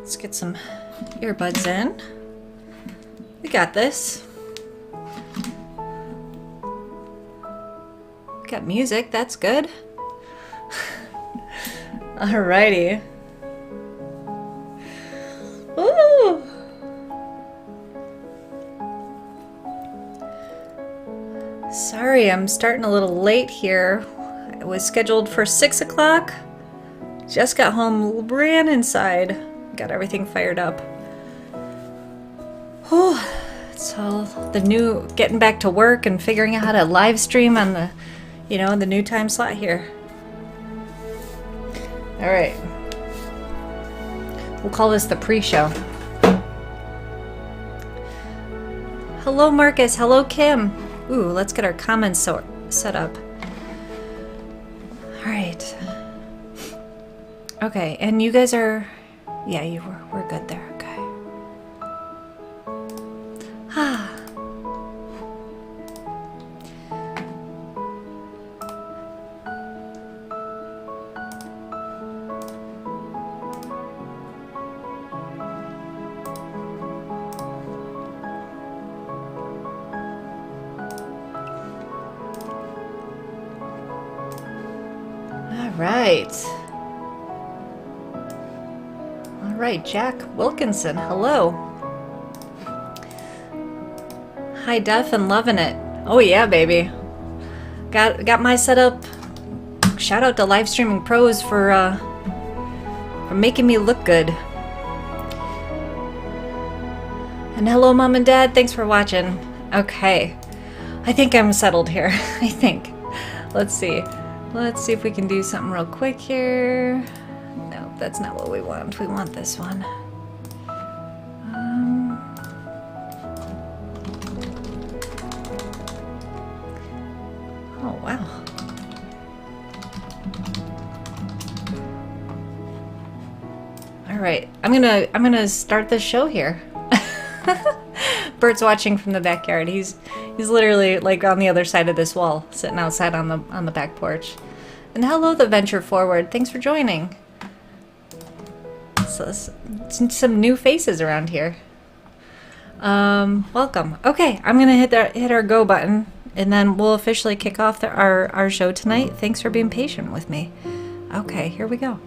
Let's get some earbuds in. We got this. Got music, that's good. Alrighty. Ooh. Sorry, I'm starting a little late here. It was scheduled for 6 o'clock. Just got home, ran inside, got everything fired up. Whew. So the new, getting back to work and figuring out how to live stream on the, the new time slot here. All right. We'll call this the pre-show. Hello, Marcus. Hello, Kim. Ooh, let's get our comments set up. All right. Okay, and you guys are, yeah, we're good there. Okay. Ah. All right. All right, Jack Wilkinson, hello. High def and loving it. Oh yeah, baby. Got my setup. Shout out to Live Streaming Pros for making me look good. And hello, Mom and Dad. Thanks for watching. Okay, I think I'm settled here. I think. Let's see. Let's see if we can do something real quick here. No, that's not what we want. We want this one. Oh wow. All right, I'm gonna start the show here. Bert's watching from the backyard. He's literally like on the other side of this wall, sitting outside on the back porch. And hello, the Venture Forward. Thanks for joining. So some new faces around here. Welcome. Okay, I'm gonna hit our go button, and then we'll officially kick off our show tonight. Thanks for being patient with me. Okay, here we go.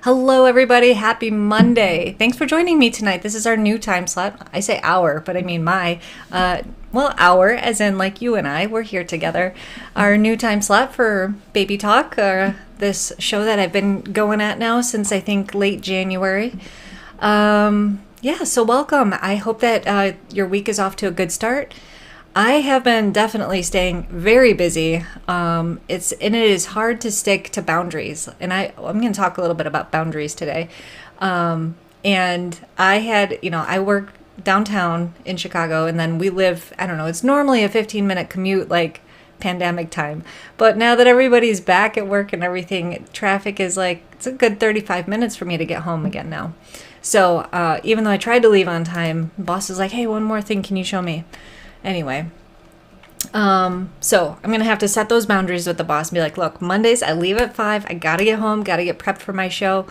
Hello, everybody. Happy Monday. Thanks for joining me tonight. This is our new time slot. I say our, but I mean my. Our, as in like you and I, we're here together. Our new time slot for Baby Talk, this show that I've been going at now since I think late January. Yeah, so welcome. I hope that your week is off to a good start. I have been definitely staying very busy. It is hard to stick to boundaries, and I'm going to talk a little bit about boundaries today. And I had, I work downtown in Chicago, and then we live, I don't know, it's normally a 15-minute commute, like pandemic time. But now that everybody's back at work and everything, traffic is like, it's a good 35 minutes for me to get home again now. So even though I tried to leave on time, boss is like, hey, one more thing, can you show me? Anyway, so I'm going to have to set those boundaries with the boss and be like, look, Mondays I leave at 5. I got to get home, got to get prepped for my show.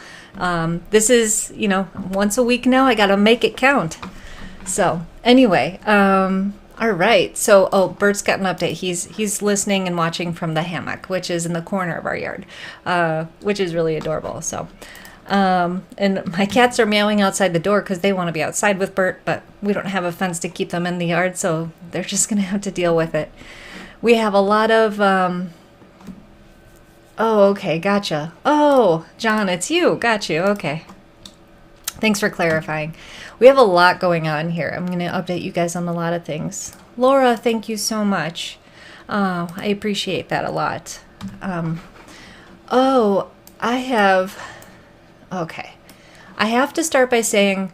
This is, once a week now, I got to make it count. So anyway, all right. So, Bert's got an update. He's listening and watching from the hammock, which is in the corner of our yard, which is really adorable. So, and my cats are meowing outside the door because they want to be outside with Bert, but we don't have a fence to keep them in the yard, so they're just going to have to deal with it. We have a lot of, oh, okay, gotcha. Oh, John, it's you. Got you. Okay. Thanks for clarifying. We have a lot going on here. I'm going to update you guys on a lot of things. Laura, thank you so much. I appreciate that a lot. Okay. I have to start by saying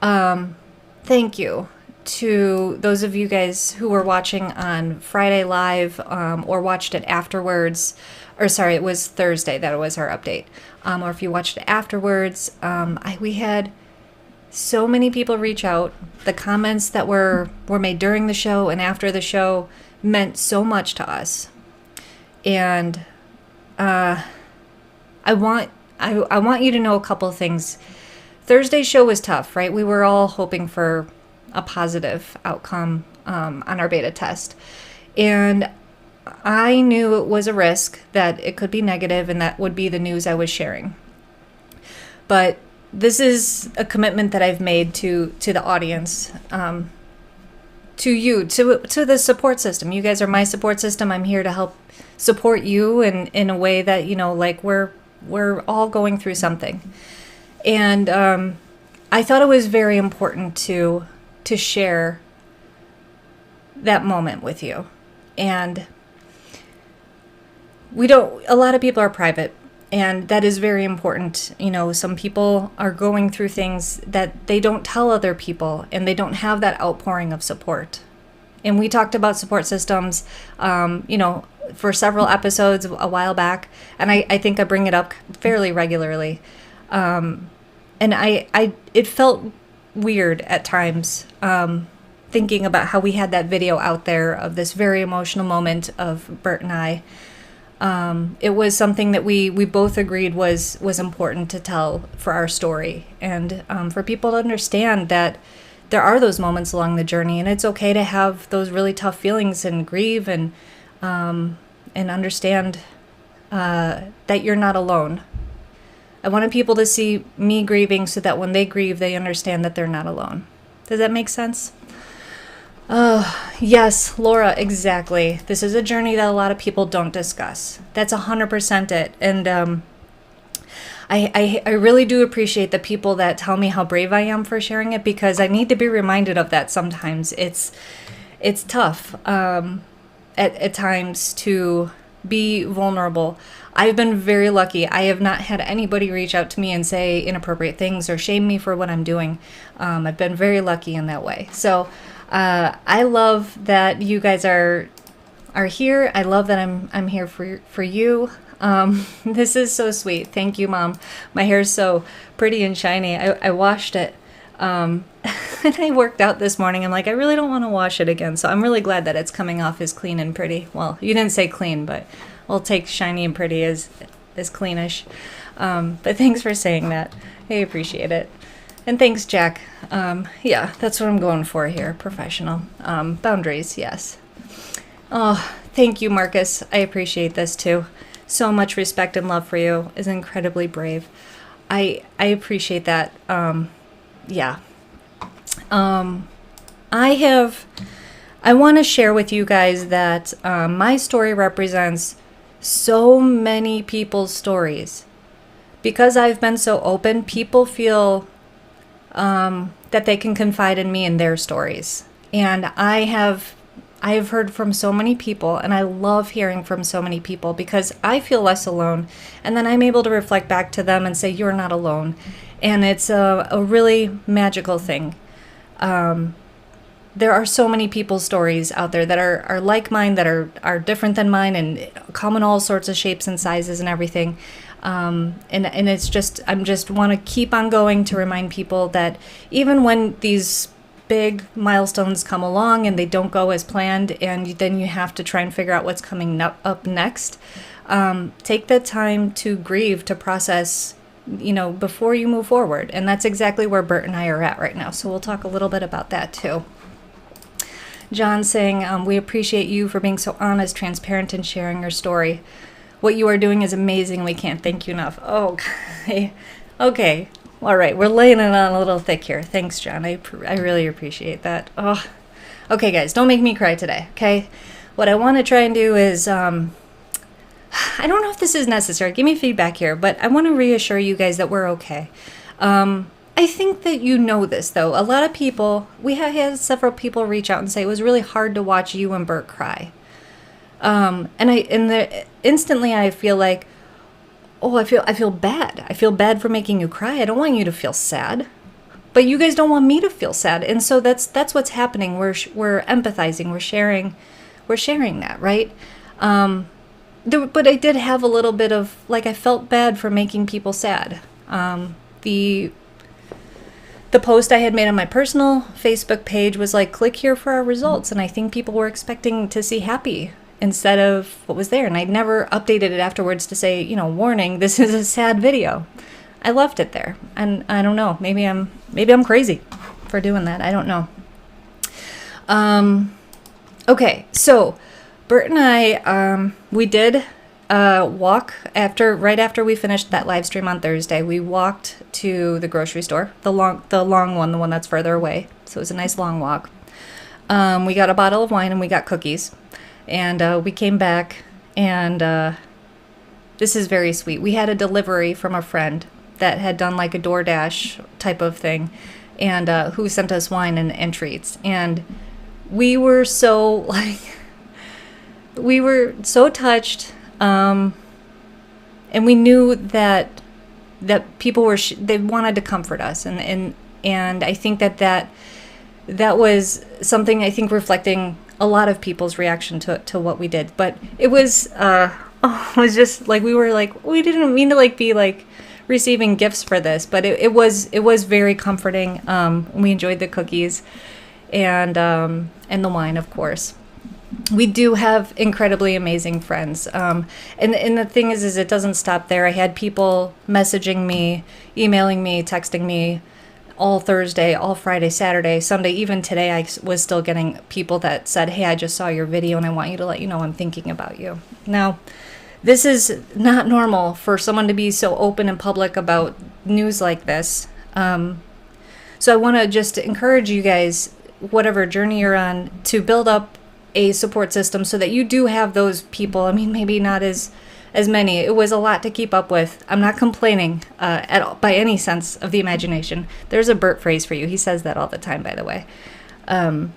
thank you to those of you guys who were watching on Friday Live or watched it afterwards. Or sorry, it was Thursday that was our update. Or if you watched it afterwards, we had so many people reach out. The comments that were made during the show and after the show meant so much to us. And I want you to know a couple things. Thursday's show was tough, right? We were all hoping for a positive outcome on our beta test. And I knew it was a risk, that it could be negative, and that would be the news I was sharing. But this is a commitment that I've made to the audience, to you, to the support system. You guys are my support system. I'm here to help support you in a way that, like we're all going through something. And I thought it was very important to share that moment with you. And a lot of people are private, and that is very important. Some people are going through things that they don't tell other people, and they don't have that outpouring of support. And we talked about support systems, for several episodes a while back, and I think I bring it up fairly regularly. And it felt weird at times, thinking about how we had that video out there of this very emotional moment of Bert and I. It was something that we both agreed was important to tell for our story, and for people to understand that there are those moments along the journey, and it's okay to have those really tough feelings and grieve and understand that you're not alone. I wanted people to see me grieving so that when they grieve, they understand that they're not alone. Does that make sense? Yes, Laura, exactly. This is a journey that a lot of people don't discuss. That's 100% it. And I really do appreciate the people that tell me how brave I am for sharing it, because I need to be reminded of that sometimes. It's tough at times to be vulnerable. I've been very lucky. I have not had anybody reach out to me and say inappropriate things or shame me for what I'm doing. I've been very lucky in that way. So I love that you guys are here. I love that I'm here for you. This is so sweet. Thank you, Mom. My hair is so pretty and shiny. I washed it. And I worked out this morning. I'm like, I really don't want to wash it again. So I'm really glad that it's coming off as clean and pretty. Well, you didn't say clean, but we'll take shiny and pretty as cleanish. But thanks for saying that. I appreciate it. And thanks, Jack. Yeah, that's what I'm going for here. Professional. Boundaries, yes. Oh, thank you, Marcus. I appreciate this too. So much respect and love for you. Is incredibly brave. I appreciate that. Yeah. I want to share with you guys that my story represents so many people's stories. Because I've been so open, people feel that they can confide in me and their stories. And I have heard from so many people, and I love hearing from so many people because I feel less alone. And then I'm able to reflect back to them and say, you're not alone. And it's a really magical thing. There are so many people's stories out there that are like mine, that are different than mine, and come in all sorts of shapes and sizes and everything. And it's just, I'm just want to keep on going to remind people that even when these big milestones come along and they don't go as planned, and then you have to try and figure out what's coming up next, take the time to grieve, to process, before you move forward. And that's exactly where Bert and I are at right now. So we'll talk a little bit about that too. John saying, we appreciate you for being so honest, transparent, and sharing your story. What you are doing is amazing. We can't thank you enough. Oh, okay. All right. We're laying it on a little thick here. Thanks, John. I really appreciate that. Oh, okay, guys, don't make me cry today. Okay. What I want to try and do is, I don't know if this is necessary. Give me feedback here, but I want to reassure you guys that we're okay. I think that you know this, though. A lot of people, we have had several people reach out and say it was really hard to watch you and Bert cry. Instantly I feel like, oh, I feel bad. I feel bad for making you cry. I don't want you to feel sad, but you guys don't want me to feel sad. And so that's what's happening. We're empathizing. We're sharing that, right? But I did have a little bit of, I felt bad for making people sad. The post I had made on my personal Facebook page was like, click here for our results. And I think people were expecting to see happy. instead of what was there. And I never updated it afterwards to say, warning, this is a sad video. I left it there. And I don't know, maybe I'm crazy for doing that. I don't know. Okay, so Bert and I, we did walk right after we finished that live stream on Thursday. We walked to the grocery store, the long one, the one that's further away. So it was a nice long walk. We got a bottle of wine and we got cookies, and we came back, and this is very sweet. We had a delivery from a friend that had done like a DoorDash type of thing, and who sent us wine and treats, and we were so touched. And we knew that people were they wanted to comfort us, and I think that was something, I think, reflecting a lot of people's reaction to what we did. But it was it was just like, we didn't mean to be receiving gifts for this, but it was very comforting. We enjoyed the cookies and the wine, of course. We do have incredibly amazing friends. And the thing is it doesn't stop there. I had people messaging me, emailing me, texting me all Thursday, all Friday, Saturday, Sunday. Even today, I was still getting people that said, hey, I just saw your video and I want you to let you know I'm thinking about you. Now, this is not normal for someone to be so open and public about news like this. So I want to just encourage you guys, whatever journey you're on, to build up a support system so that you do have those people. I mean, maybe not as many. It was a lot to keep up with. I'm not complaining at all, by any sense of the imagination. There's a Bert phrase for you. He says that all the time, by the way. I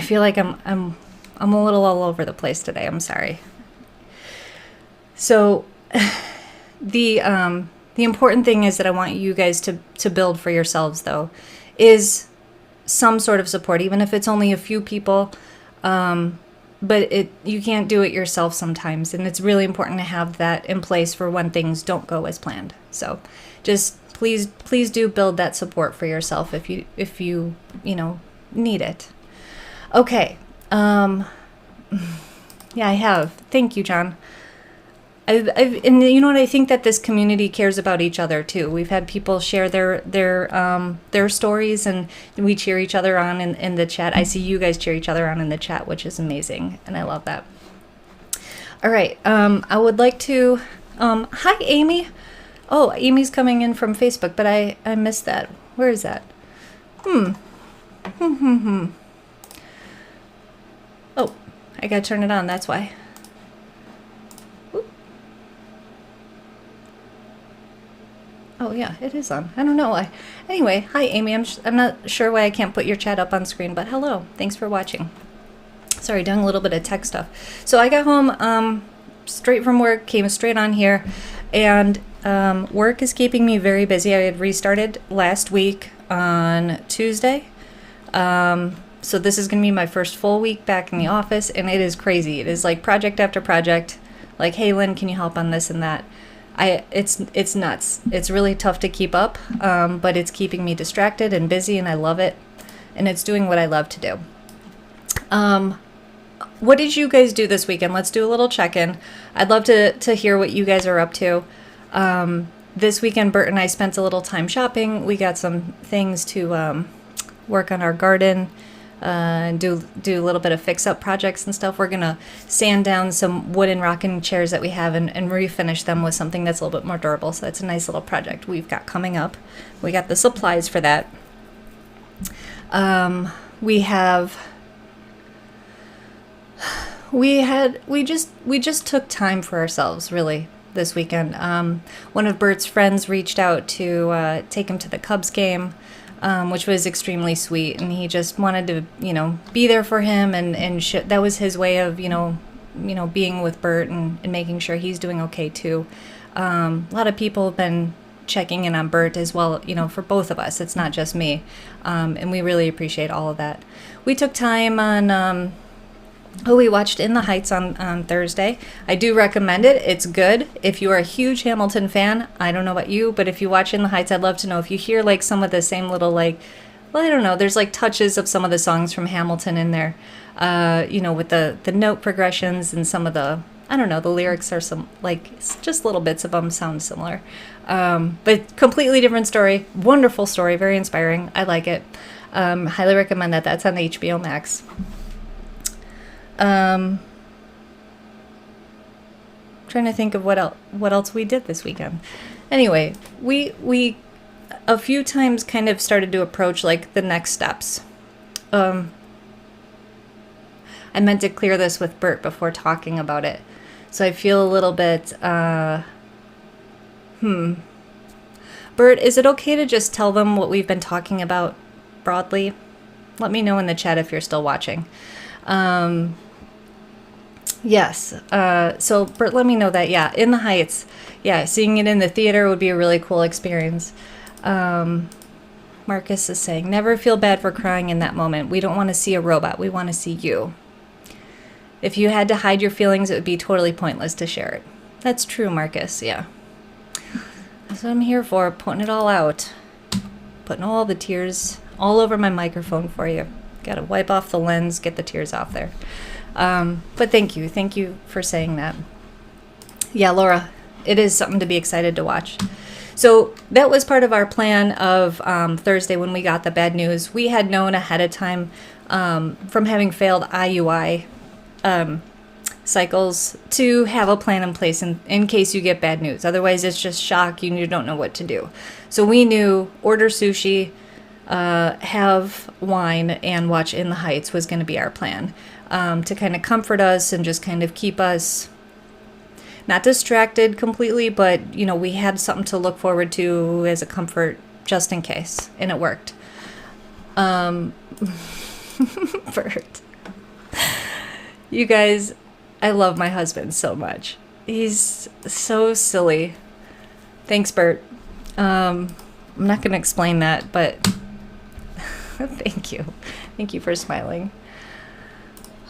feel like I'm a little all over the place today. I'm sorry. So the important thing is that I want you guys to build for yourselves, though, is some sort of support, even if it's only a few people. But you can't do it yourself sometimes, and it's really important to have that in place for when things don't go as planned. So just please do build that support for yourself if you need it. Okay. Yeah, I have. Thank you, John. And you know what? I think that this community cares about each other too. We've had people share their stories, and we cheer each other on in the chat. I see you guys cheer each other on in the chat, which is amazing, and I love that. All right, I would like to. Hi, Amy. Oh, Amy's coming in from Facebook, but I missed that. Where is that? Oh, I gotta turn it on. That's why. Oh yeah, it is on. I don't know why. Anyway, hi Amy. I'm not sure why I can't put your chat up on screen, but hello. Thanks for watching. Sorry, doing a little bit of tech stuff. So I got home straight from work, came straight on here, and work is keeping me very busy. I had restarted last week on Tuesday. So this is going to be my first full week back in the office, and it is crazy. It is like project after project. Like, hey Lynn, can you help on this and that? It's nuts. It's really tough to keep up, but it's keeping me distracted and busy, and I love it. And it's doing what I love to do. What did you guys do this weekend? Let's do a little check-in. I'd love to hear what you guys are up to. This weekend, Bert and I spent a little time shopping. We got some things to work on our garden, do a little bit of fix-up projects and stuff. We're gonna sand down some wooden rocking chairs that we have and refinish them with something that's a little bit more durable. So that's a nice little project we've got coming up. We got the supplies for that. We just took time for ourselves, really, this weekend. One of Bert's friends reached out to take him to the Cubs game, which was extremely sweet, and he just wanted to, be there for him, and that was his way of, being with Bert and making sure he's doing okay too. A lot of people have been checking in on Bert as well, for both of us. It's not just me, and we really appreciate all of that. We took time on. We watched In the Heights on Thursday. I do recommend it. It's good. If you are a huge Hamilton fan, I don't know about you, but if you watch In the Heights, I'd love to know if you hear like some of the same little like well, I don't know. There's like touches of some of the songs from Hamilton in there, with the note progressions and some of the, I don't know, the lyrics are some, like, just little bits of them sound similar. But completely different story. Wonderful story. Very inspiring. I like it. Highly recommend that. That's on HBO Max. Trying to think of what else we did this weekend. Anyway, we a few times kind of started to approach like the next steps. I meant to clear this with Bert before talking about it, so I feel a little bit Bert, is it okay to just tell them what we've been talking about broadly? Let me know in the chat if you're still watching. Yes. So Bert, let me know that. Yeah, In the Heights. Yeah, seeing it in the theater would be a really cool experience. Marcus is saying, never feel bad for crying in that moment. We don't want to see a robot. We want to see you. If you had to hide your feelings, it would be totally pointless to share it. That's true, Marcus. Yeah. That's what I'm here for, putting it all out. Putting all the tears all over my microphone for you. Got to wipe off the lens, get the tears off there. But thank you. Thank you for saying that. Yeah, Laura, it is something to be excited to watch. So that was part of our plan of Thursday when we got the bad news. We had known ahead of time from having failed IUI cycles to have a plan in place in case you get bad news. Otherwise, it's just shock. You don't know what to do. So we knew order sushi, have wine, and watch In the Heights was going to be our plan to kind of comfort us and just kind of keep us not distracted completely, but, we had something to look forward to as a comfort just in case. And it worked. Bert. You guys, I love my husband so much. He's so silly. Thanks, Bert. I'm not going to explain that, but thank you. Thank you for smiling.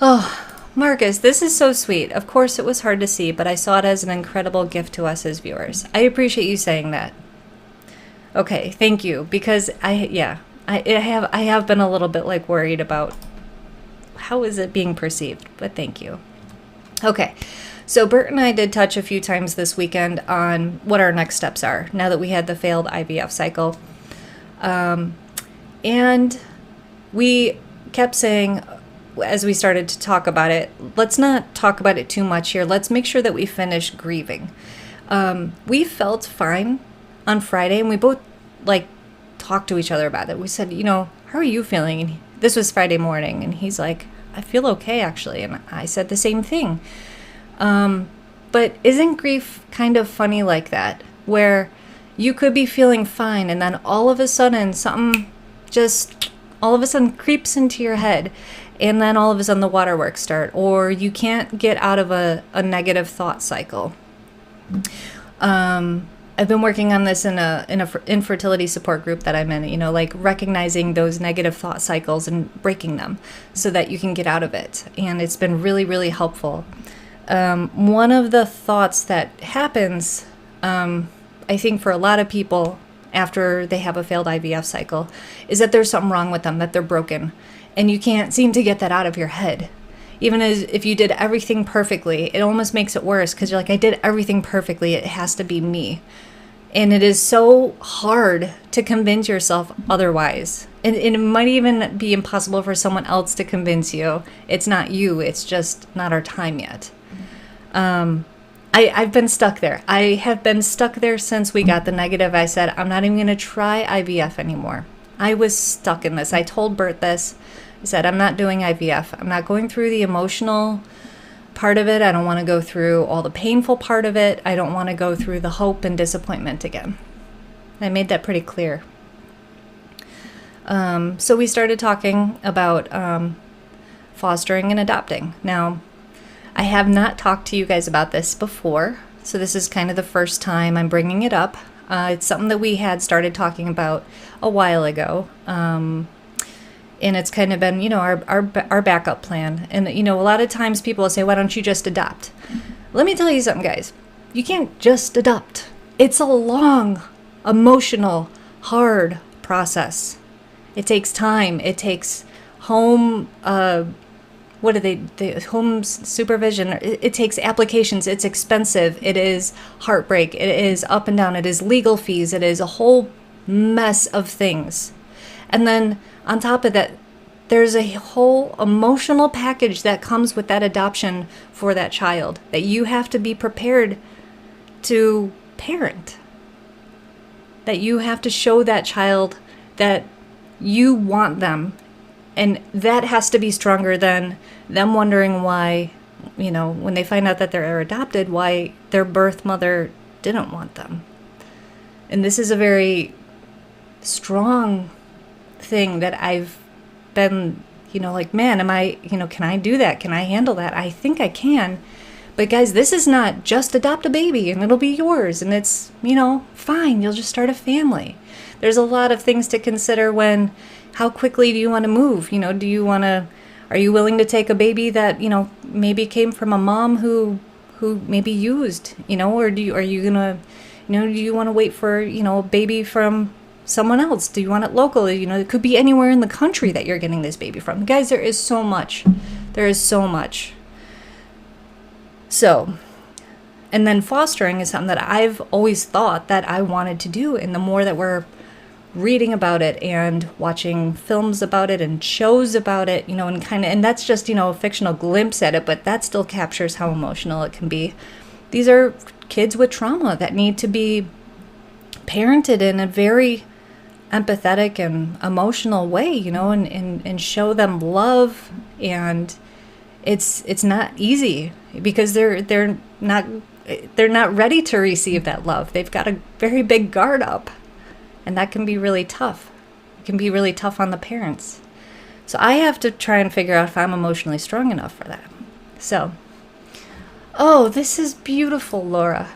Oh, Marcus, this is so sweet. Of course, it was hard to see, but I saw it as an incredible gift to us as viewers. I appreciate you saying that. Okay, thank you, because I have been a little bit like worried about how is it being perceived, but thank you. Okay, so Bert and I did touch a few times this weekend on what our next steps are now that we had the failed IVF cycle, and we kept saying, as we started to talk about it, let's not talk about it too much here. Let's make sure that we finish grieving. We felt fine on Friday, and we both talked to each other about it. We said, how are you feeling? And this was Friday morning, and he's like, I feel okay, actually. And I said the same thing. But isn't grief kind of funny like that, where you could be feeling fine, and then all of a sudden something just all of a sudden creeps into your head, and then all of a sudden the waterworks start, or you can't get out of a negative thought cycle. I've been working on this in a infertility support group that I'm in, recognizing those negative thought cycles and breaking them so that you can get out of it. And it's been really, really helpful. One of the thoughts that happens, I think for a lot of people after they have a failed IVF cycle, is that there's something wrong with them, that they're broken. And you can't seem to get that out of your head. Even as if you did everything perfectly, it almost makes it worse because you're like, I did everything perfectly. It has to be me. And it is so hard to convince yourself otherwise. And it might even be impossible for someone else to convince you. It's not you. It's just not our time yet. I've been stuck there. I have been stuck there since we got the negative. I said, I'm not even going to try IVF anymore. I was stuck in this. I told Bert this. I said, I'm not doing IVF. I'm not going through the emotional part of it. I don't want to go through all the painful part of it. I don't want to go through the hope and disappointment again. I made that pretty clear. So we started talking about fostering and adopting. Now, I have not talked to you guys about this before, so this is kind of the first time I'm bringing it up. It's something that we had started talking about a while ago. And it's kind of been, our backup plan. And, a lot of times people will say, why don't you just adopt? Let me tell you something, guys. You can't just adopt. It's a long, emotional, hard process. It takes time. It takes home, home supervision. It takes applications. It's expensive. It is heartbreak. It is up and down. It is legal fees. It is a whole mess of things. And then on top of that, there's a whole emotional package that comes with that adoption for that child that you have to be prepared to parent. That you have to show that child that you want them. And that has to be stronger than them wondering why, when they find out that they're adopted, why their birth mother didn't want them. And this is a very strong thing that I've been, like, man, can I do that? Can I handle that? I think I can. But guys, this is not just adopt a baby and it'll be yours and it's, fine, you'll just start a family. There's a lot of things to consider how quickly do you want to move? Are you willing to take a baby that, maybe came from a mom who maybe used, or do you want to wait for, a baby from someone else? Do you want it locally? It could be anywhere in the country that you're getting this baby from. Guys, there is so much. There is so much. So, and then fostering is something that I've always thought that I wanted to do. And the more that we're reading about it and watching films about it and shows about it, and that's just, a fictional glimpse at it, but that still captures how emotional it can be. These are kids with trauma that need to be parented in a very empathetic and emotional way, and show them love. And it's not easy because they're not ready to receive that love. They've got a very big guard up, and that can be really tough. It can be really tough on the parents. So I have to try and figure out if I'm emotionally strong enough for that. So, oh, this is beautiful, Laura.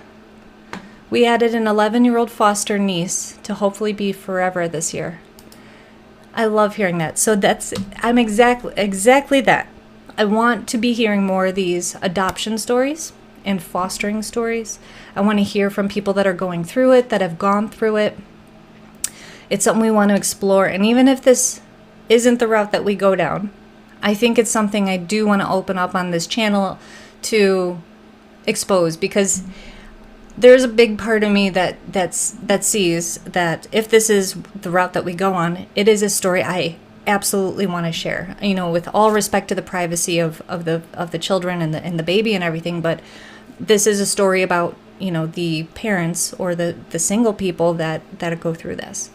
We added an 11-year-old foster niece to hopefully be forever this year. I love hearing that. So I'm exactly that. I want to be hearing more of these adoption stories and fostering stories. I want to hear from people that are going through it, that have gone through it. It's something we want to explore. And even if this isn't the route that we go down, I think it's something I do want to open up on this channel to expose, because there's a big part of me that sees that if this is the route that we go on, it is a story I absolutely want to share, with all respect to the privacy of the children and the baby and everything. But this is a story about, the parents or the single people that go through this.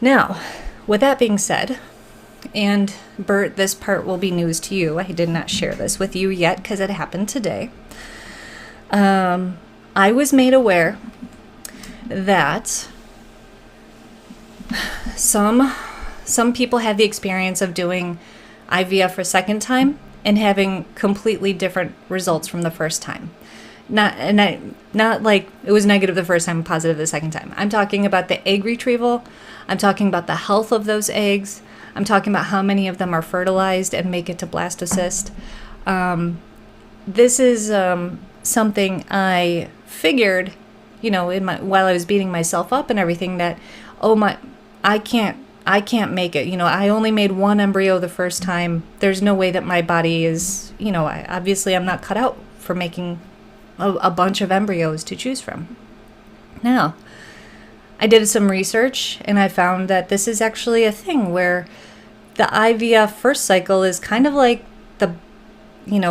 Now, with that being said, and Bert, this part will be news to you. I did not share this with you yet because it happened today. I was made aware that some people have the experience of doing IVF for a second time and having completely different results from the first time. Not like it was negative the first time and positive the second time. I'm talking about the egg retrieval. I'm talking about the health of those eggs. I'm talking about how many of them are fertilized and make it to blastocyst. This is something I figured, while I was beating myself up and everything, that I can't make it. I only made one embryo the first time. There's no way that my body is, obviously I'm not cut out for making a bunch of embryos to choose from. Now, I did some research and I found that this is actually a thing where the IVF first cycle is kind of like the,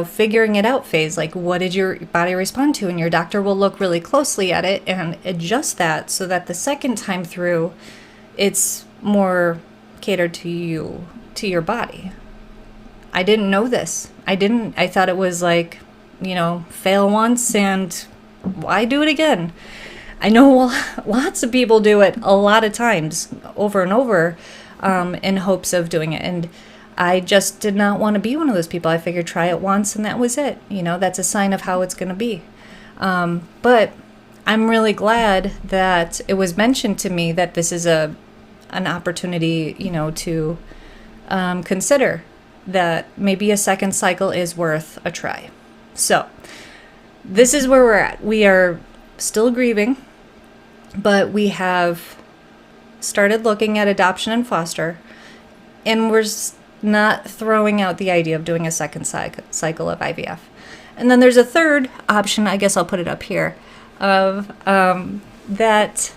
figuring it out phase. Like, what did your body respond to? And your doctor will look really closely at it and adjust that so that the second time through, it's more catered to you, to your body. I didn't know this. I thought it was like, fail once and why do it again? I know lots of people do it a lot of times over and over in hopes of doing it. And I just did not want to be one of those people. I figured try it once and that was it. That's a sign of how it's going to be. But I'm really glad that it was mentioned to me that this is an opportunity, to consider that maybe a second cycle is worth a try. So this is where we're at. We are still grieving, but we have started looking at adoption and foster. and we're not throwing out the idea of doing a second cycle of IVF. And then there's a third option, I guess I'll put it up here, of that,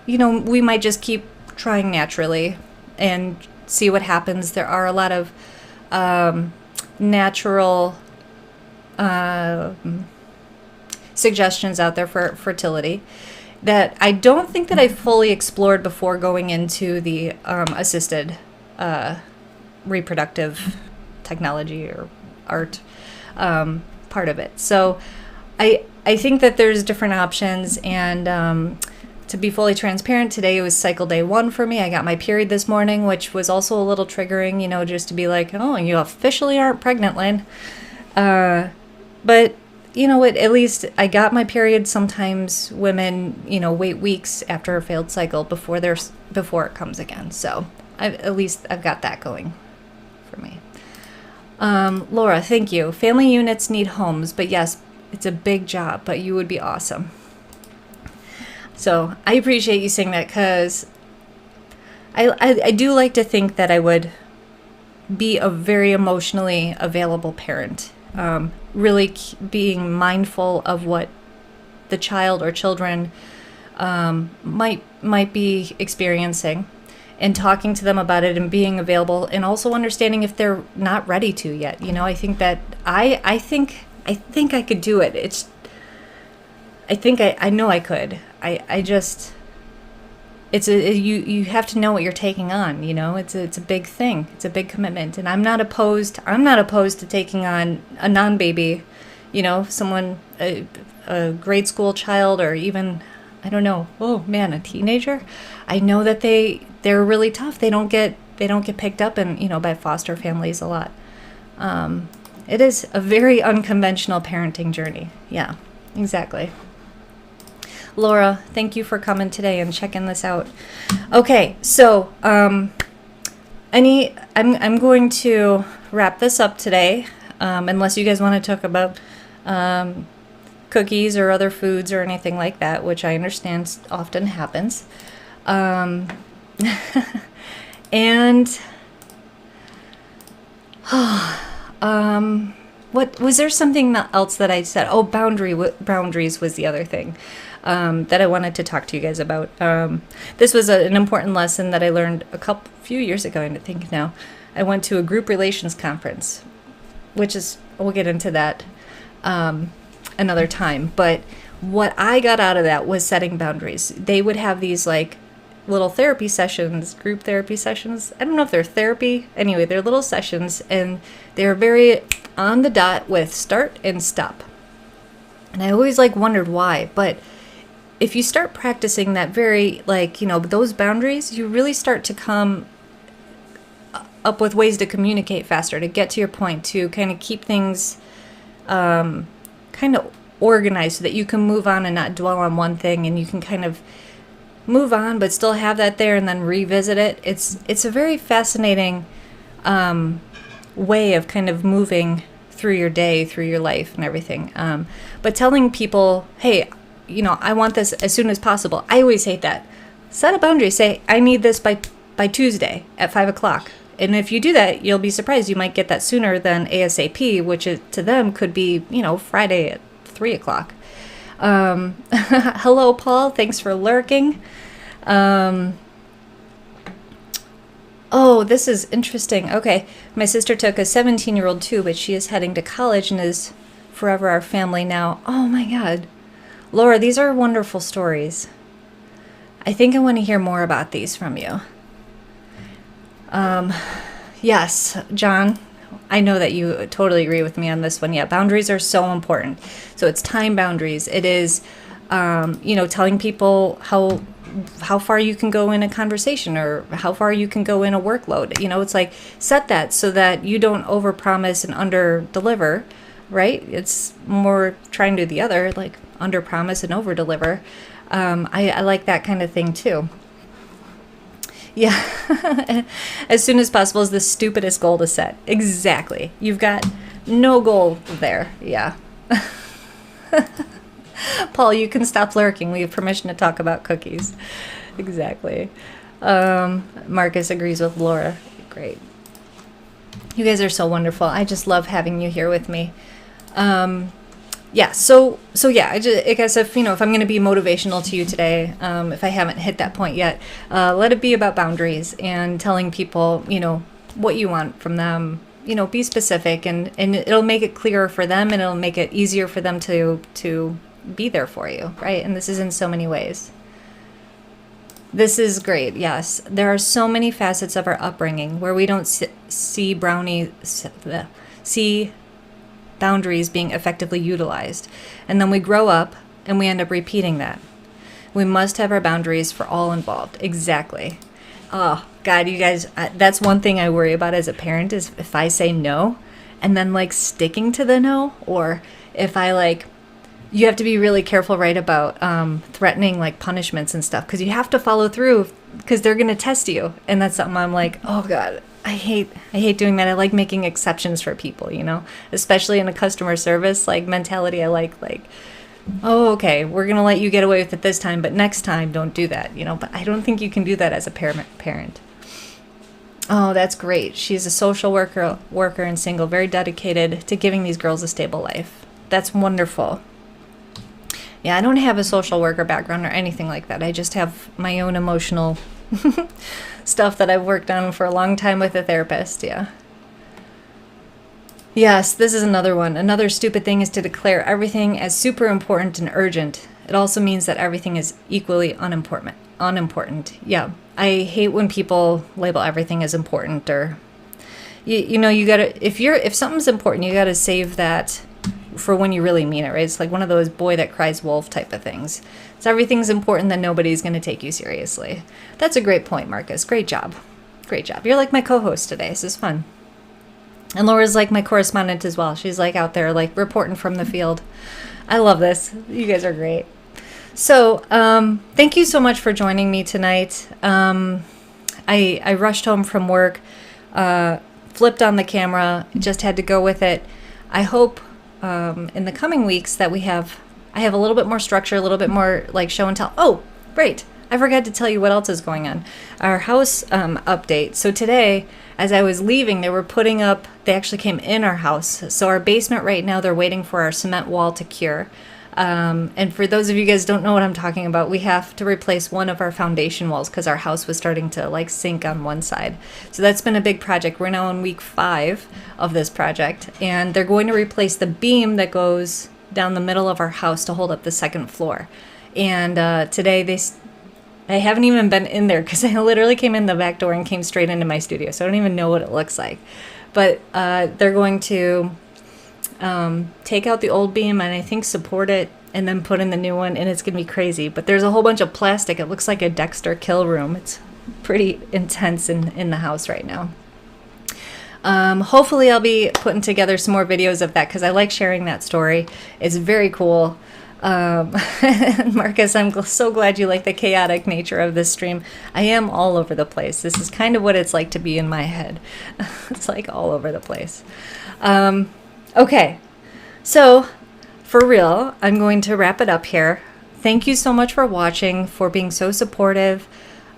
we might just keep trying naturally and see what happens. There are a lot of natural suggestions out there for fertility that I don't think that I fully explored before going into the assisted reproductive technology or art part of it. So I think that there's different options, and to be fully transparent, today it was cycle day 1 for me. I got my period this morning, which was also a little triggering, just to be like, oh, you officially aren't pregnant, Lynn. But you know what, at least I got my period. Sometimes women, wait weeks after a failed cycle before it comes again. So at least I've got that going for me. Laura, thank you. Family units need homes, but yes, it's a big job, but you would be awesome. So I appreciate you saying that, because I do like to think that I would be a very emotionally available parent. Really being mindful of what the child or children might be experiencing, and talking to them about it and being available, and also understanding if they're not ready to yet. I think that I think I could do it. I know I could. You have to know what you're taking on. It's a big thing. It's a big commitment, and I'm not opposed to taking on a non-baby, someone, a grade school child, or even, I don't know, oh man, a teenager. I know that they're really tough. They don't get picked up by foster families a lot. It is a very unconventional parenting journey. Yeah, exactly. Laura, thank you for coming today and checking this out. Okay, so I'm going to wrap this up today, unless you guys want to talk about cookies or other foods or anything like that, which I understand often happens. And what was there something else that I said? Oh, boundaries was the other thing that I wanted to talk to you guys about. This was an important lesson that I learned few years ago, I think now. I went to a group relations conference, we'll get into that another time. But what I got out of that was setting boundaries. They would have these little therapy sessions, group therapy sessions. I don't know if they're therapy. Anyway, they're little sessions, and they're very on the dot with start and stop. And I always wondered why, but if you start practicing that very, those boundaries, you really start to come up with ways to communicate faster, to get to your point, to kind of keep things kind of organized so that you can move on and not dwell on one thing, and you can kind of move on but still have that there and then revisit it. It's a very fascinating way of kind of moving through your day, through your life and everything. But telling people, hey, I want this as soon as possible. I always hate that. Set a boundary. Say, I need this by Tuesday at 5:00. And if you do that, you'll be surprised. You might get that sooner than ASAP, which to them could be, Friday at 3:00. Hello, Paul. Thanks for lurking. Oh, this is interesting. Okay. My sister took a 17-year-old too, but she is heading to college and is forever our family now. Oh my God. Laura, these are wonderful stories. I think I want to hear more about these from you. Yes, John, I know that you totally agree with me on this one. Yeah, boundaries are so important. So it's time boundaries. It is, telling people how far you can go in a conversation or how far you can go in a workload. It's set that so that you don't overpromise and under-deliver, right? It's more trying to do the other, under-promise and over-deliver. I like that kind of thing too. Yeah, as soon as possible is the stupidest goal to set. Exactly. You've got no goal there. Yeah. Paul, you can stop lurking. We have permission to talk about cookies. Exactly. Marcus agrees with Laura. Great. You guys are so wonderful. I just love having you here with me. Yeah, so yeah, I guess if, you know, if I'm going to be motivational to you today, if I haven't hit that point yet, let it be about boundaries and telling people, you know, what you want from them. You know, be specific, and it'll make it clearer for them, and it'll make it easier for them to be there for you, right? And this is in so many ways. This is great. Yes, there are so many facets of our upbringing where we don't see boundaries being effectively utilized, and then we grow up and we end up repeating that. We must have our boundaries for all involved. Exactly. Oh God, you guys, that's one thing I worry about as a parent, is if I say no and then like sticking to the no, or if I like, you have to be really careful, right, about threatening like punishments and stuff, because you have to follow through, because they're going to test you. And that's something I'm like, oh God, I hate doing that. I like making exceptions for people, you know, especially in a customer service like mentality. I like, oh, okay, we're going to let you get away with it this time, but next time don't do that, you know. But I don't think you can do that as a parent. Oh, that's great. She's a social worker and single, very dedicated to giving these girls a stable life. That's wonderful. Yeah, I don't have a social worker background or anything like that. I just have my own emotional stuff that I've worked on for a long time with a therapist. Yeah. Yes, this is another one. Another stupid thing is to declare everything as super important and urgent. It also means that everything is equally unimportant. Yeah. I hate when people label everything as important, or you know, you gotta, if something's important, you gotta save that for when you really mean it, right? It's like one of those boy that cries wolf type of things. So everything's important, then nobody's gonna take you seriously. That's a great point, Marcus. Great job. Great job. You're like my co-host today. This is fun. And Laura's like my correspondent as well. She's like out there like reporting from the field. I love this. You guys are great. So thank you so much for joining me tonight. I rushed home from work, flipped on the camera, just had to go with it. I hope in the coming weeks that I have a little bit more structure, a little bit more like show and tell. Oh, great. I forgot to tell you what else is going on. Our house update. So today, as I was leaving, they actually came in our house. So our basement right now, they're waiting for our cement wall to cure. And for those of you guys who don't know what I'm talking about, we have to replace one of our foundation walls because our house was starting to like sink on one side. So that's been a big project. We're now in week 5 of this project, and they're going to replace the beam that goes down the middle of our house to hold up the second floor. And today I haven't even been in there because I literally came in the back door and came straight into my studio. So I don't even know what it looks like. But they're going to take out the old beam and I think support it and then put in the new one, and it's going to be crazy. But there's a whole bunch of plastic. It looks like a Dexter kill room. It's pretty intense in the house right now. Hopefully I'll be putting together some more videos of that because I like sharing that story. It's very cool. Marcus, I'm so glad you like the chaotic nature of this stream. I am all over the place. This is kind of what it's like to be in my head. It's like all over the place. Okay, so for real, I'm going to wrap it up here. Thank you so much for watching, for being so supportive.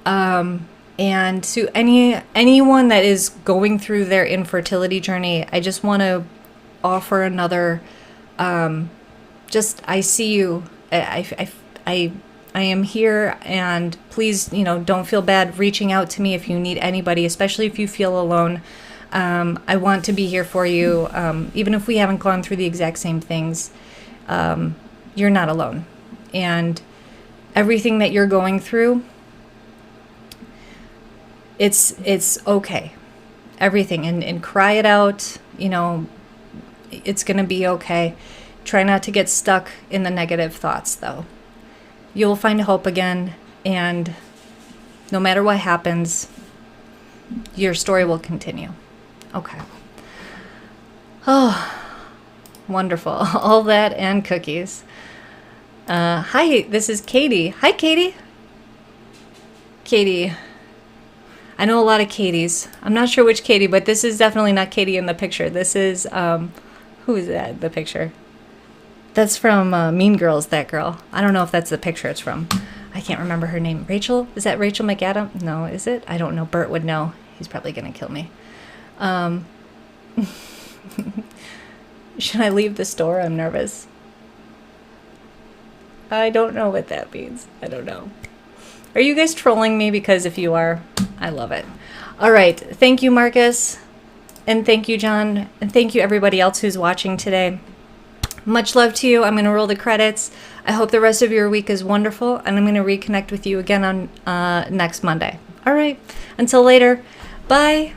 And to anyone that is going through their infertility journey, I just want to offer another, I see you. I am here, and please, don't feel bad reaching out to me if you need anybody, especially if you feel alone. I want to be here for you. Even if we haven't gone through the exact same things, you're not alone. And everything that you're going through, it's okay. Everything. And cry it out. It's going to be okay. Try not to get stuck in the negative thoughts, though. You'll find hope again, and no matter what happens, your story will continue. Okay. Oh, wonderful. All that and cookies. Hi, this is Katie. Hi, Katie. Katie. I know a lot of Katies. I'm not sure which Katie, but this is definitely not Katie in the picture. This is, who is that, the picture? That's from Mean Girls, that girl. I don't know if that's the picture it's from. I can't remember her name. Rachel? Is that Rachel McAdam? No, is it? I don't know. Bert would know. He's probably going to kill me. Should I leave the store? I'm nervous. I don't know what that means. I don't know. Are you guys trolling me? Because if you are, I love it. All right. Thank you, Marcus. And thank you, John. And thank you, everybody else who's watching today. Much love to you. I'm going to roll the credits. I hope the rest of your week is wonderful. And I'm going to reconnect with you again on next Monday. All right. Until later. Bye.